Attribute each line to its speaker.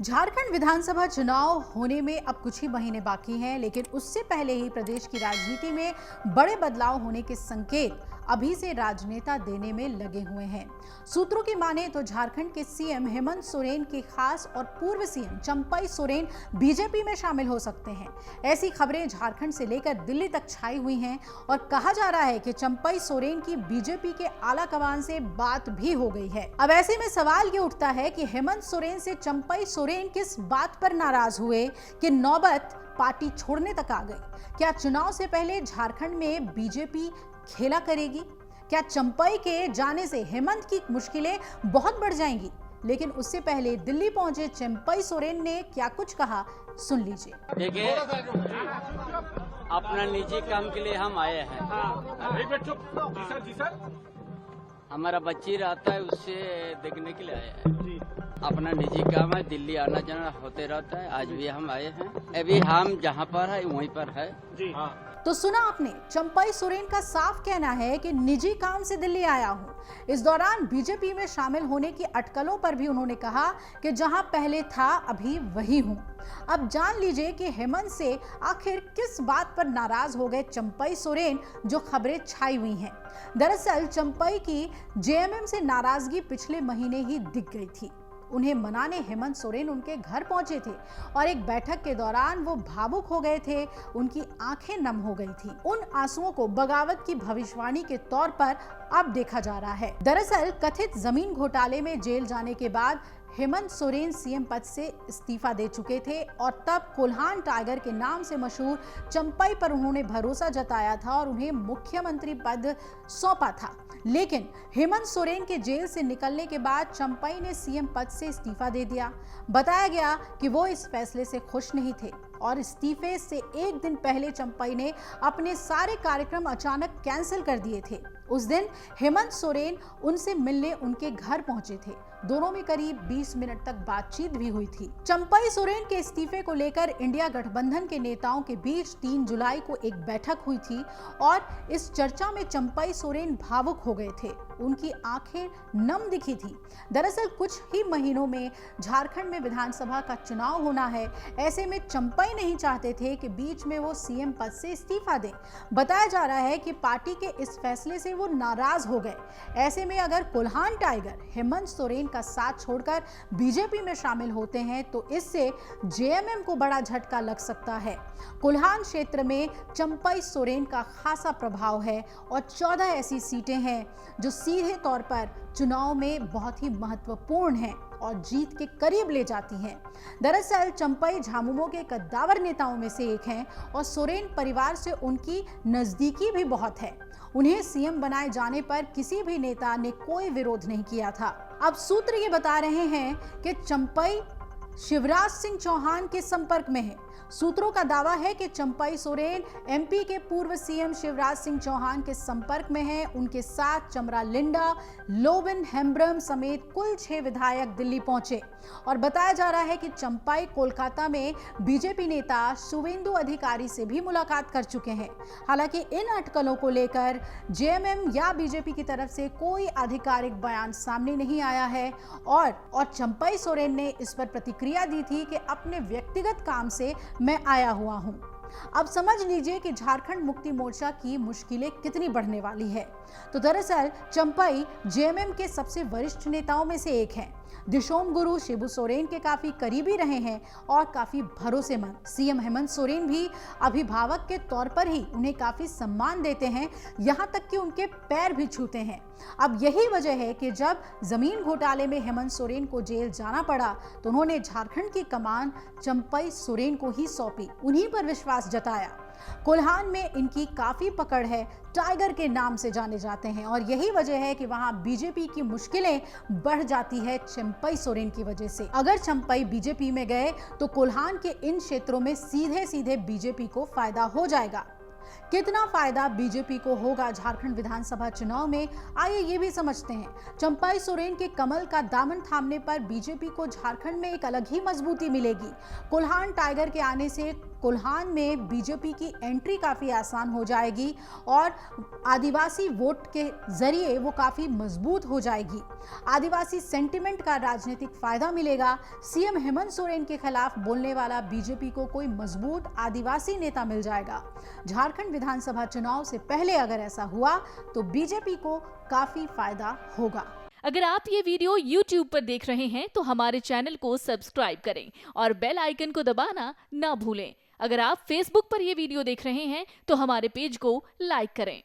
Speaker 1: झारखंड विधानसभा चुनाव होने में अब कुछ ही महीने बाकी हैं, लेकिन उससे पहले ही प्रदेश की राजनीति में बड़े बदलाव होने के संकेत अभी से राजनेता देने में लगे हुए हैं। सूत्रों की माने तो झारखंड के सीएम हेमंत सोरेन के खास और पूर्व सीएम चंपई सोरेन बीजेपी में शामिल हो सकते हैं। ऐसी खबरें झारखंड से लेकर दिल्ली तक छाई हुई हैं और कहा जा रहा है कि चंपई सोरेन की बीजेपी के आला कमान से बात भी हो गई है। अब ऐसे में सवाल ये उठता है कि हेमंत सोरेन से चंपई सोरेन किस बात पर नाराज हुए कि नौबत पार्टी छोड़ने तक आ गई। क्या चुनाव से पहले झारखंड में बीजेपी खेला करेगी? क्या चंपई के जाने से हेमंत की मुश्किलें बहुत बढ़ जाएंगी? लेकिन उससे पहले दिल्ली पहुंचे चंपई सोरेन ने क्या कुछ कहा, सुन लीजिए।
Speaker 2: देखिए, अपना निजी काम के लिए हम आए हैं। हमारा बच्ची रहता है, उससे देखने के लिए आए हैं। अपना निजी काम है, दिल्ली आना जाना होते रहता है। आज भी हम आए हैं। अभी हम जहाँ पर है वहीं पर है जी।
Speaker 1: तो सुना आपने, चंपई सोरेन का साफ कहना है कि निजी काम से दिल्ली आया हूं। इस दौरान बीजेपी में शामिल होने की अटकलों पर भी उन्होंने कहा कि जहां पहले था अभी वही हूं। अब जान लीजिए कि हेमंत से आखिर किस बात पर नाराज हो गए चंपई सोरेन, जो खबरें छाई हुई हैं। दरअसल चंपई की जेएमएम से नाराजगी पिछले महीने ही दिख गई थी। उन्हें मनाने हेमंत सोरेन उनके घर पहुंचे थे और एक बैठक के दौरान वो भावुक हो गए थे। उनकी आंखें नम हो गई थी। उन आंसुओं को बगावत की भविष्यवाणी के तौर पर अब देखा जा रहा है। दरअसल कथित जमीन घोटाले में जेल जाने के बाद हेमंत सोरेन सीएम पद से इस्तीफा दे चुके थे और तब कोल्हान टाइगर के नाम से मशहूर चंपई पर उन्होंने भरोसा जताया था और उन्हें मुख्यमंत्री पद सौंपा था। लेकिन हेमंत सोरेन के जेल से निकलने के बाद चंपई ने सीएम पद से इस्तीफा दे दिया। बताया गया कि वो इस फैसले से खुश नहीं थे और इस्तीफे से एक दिन पहले चंपई ने अपने सारे कार्यक्रम अचानक कैंसिल कर दिए थे। उस दिन हेमंत सोरेन उनसे मिलने उनके घर पहुंचे थे। दोनों में करीब 20 मिनट तक बातचीत भी हुई थी। चंपई सोरेन के इस्तीफे को लेकर इंडिया गठबंधन के नेताओं के बीच 3 जुलाई को एक बैठक हुई थी और इस चर्चा में चंपई सोरेन भावुक हो गए थे। उनकी आंखें नम दिखी थी। दरअसल कुछ ही महीनों में झारखंड में विधानसभा का चुनाव होना है। ऐसे में चंपई नहीं चाहते थे कि बीच में वो सीएम पद से इस्तीफा दें। बताया जा रहा है कि पार्टी के इस फैसले से वो नाराज हो गए। ऐसे में अगर कोल्हान टाइगर हेमंत सोरेन का साथ छोड़कर बीजेपी में शामिल होते हैं तो इससे जेएमएम को बड़ा झटका लग सकता है। कोल्हान क्षेत्र में चंपई सोरेन का खासा प्रभाव है और 14 ऐसी सीटें हैं जो सीधे तौर पर चुनाव में बहुत ही महत्वपूर्ण हैं और जीत के करीब ले जाती हैं। दरअसल चंपई झामुमो के कद्दावर नेताओं में से एक हैं और सोरेन परिवार से उनकी नजदीकी भी बहुत है। उन्हें सीएम बनाए जाने पर किसी भी नेता ने कोई विरोध नहीं किया था। अब सूत्र ये बता रहे हैं कि चंपई शिवराज सिंह चौहान के संपर्क में है। सूत्रों का दावा है कि चंपई सोरेन एमपी के पूर्व सीएम शिवराज सिंह चौहान के संपर्क में हैं। उनके साथ चमरा लिंडा, लोबिन हेम्ब्रम समेत कुल 6 विधायक दिल्ली पहुंचे और बताया जा रहा है कि चंपई कोलकाता में बीजेपी नेता शुवेंदु अधिकारी से भी मुलाकात कर चुके हैं। हालांकि इन अटकलों को लेकर जेएमएम या बीजेपी की तरफ से कोई आधिकारिक बयान सामने नहीं आया है और चंपई सोरेन ने इस पर प्रतिक्रिया दी थी कि अपने व्यक्तिगत काम से मैं आया हुआ हूं। अब समझ लीजिए कि झारखंड मुक्ति मोर्चा की मुश्किलें कितनी बढ़ने वाली है। तो दरअसल चंपई जेएमएम के सबसे वरिष्ठ नेताओं में से एक हैं। दिशोम गुरु शिबू सोरेन के काफी करीबी रहे हैं और काफी भरोसेमंद। सीएम हेमंत सोरेन भी अभिभावक के तौर पर ही उन्हें काफी सम्मान देते हैं, यहाँ तक कि उनके पैर भी छूते हैं। अब यही वजह है कि जब जमीन घोटाले में हेमंत सोरेन को जेल जाना पड़ा तो उन्होंने झारखंड की कमान चंपई सोरेन को ही सौंपी, उन्हीं पर विश्वास जताया। कोल्हान में इनकी काफी पकड़ है, टाइगर के नाम से जाने जाते हैं और यही वजह है कि वहां बीजेपी की मुश्किलें बढ़ जाती है चंपई सोरेन की वजह से। अगर चंपई बीजेपी में गए तो कोल्हान के इन क्षेत्रों में सीधे सीधे बीजेपी को फायदा हो जाएगा। कितना फायदा बीजेपी को होगा झारखंड विधानसभा चुनाव में, आइए ये भी समझते हैं। चंपई सोरेन के कमल का दामन थामने पर बीजेपी को झारखंड में एक अलग ही मजबूती मिलेगी। कोल्हान टाइगर के आने से कोल्हान में बीजेपी की एंट्री काफ़ी आसान हो जाएगी और आदिवासी वोट के जरिए वो काफ़ी मजबूत हो जाएगी। आदिवासी सेंटिमेंट का राजनीतिक फायदा मिलेगा। सीएम हेमंत सोरेन के खिलाफ बोलने वाला बीजेपी को कोई मजबूत आदिवासी नेता मिल जाएगा। झारखंड विधानसभा चुनाव से पहले अगर ऐसा हुआ तो बीजेपी को काफ़ी फायदा होगा।
Speaker 3: अगर आप ये वीडियो YouTube पर देख रहे हैं तो हमारे चैनल को सब्सक्राइब करें और बेल आइकन को दबाना ना भूलें। अगर आप Facebook पर ये वीडियो देख रहे हैं तो हमारे पेज को लाइक करें।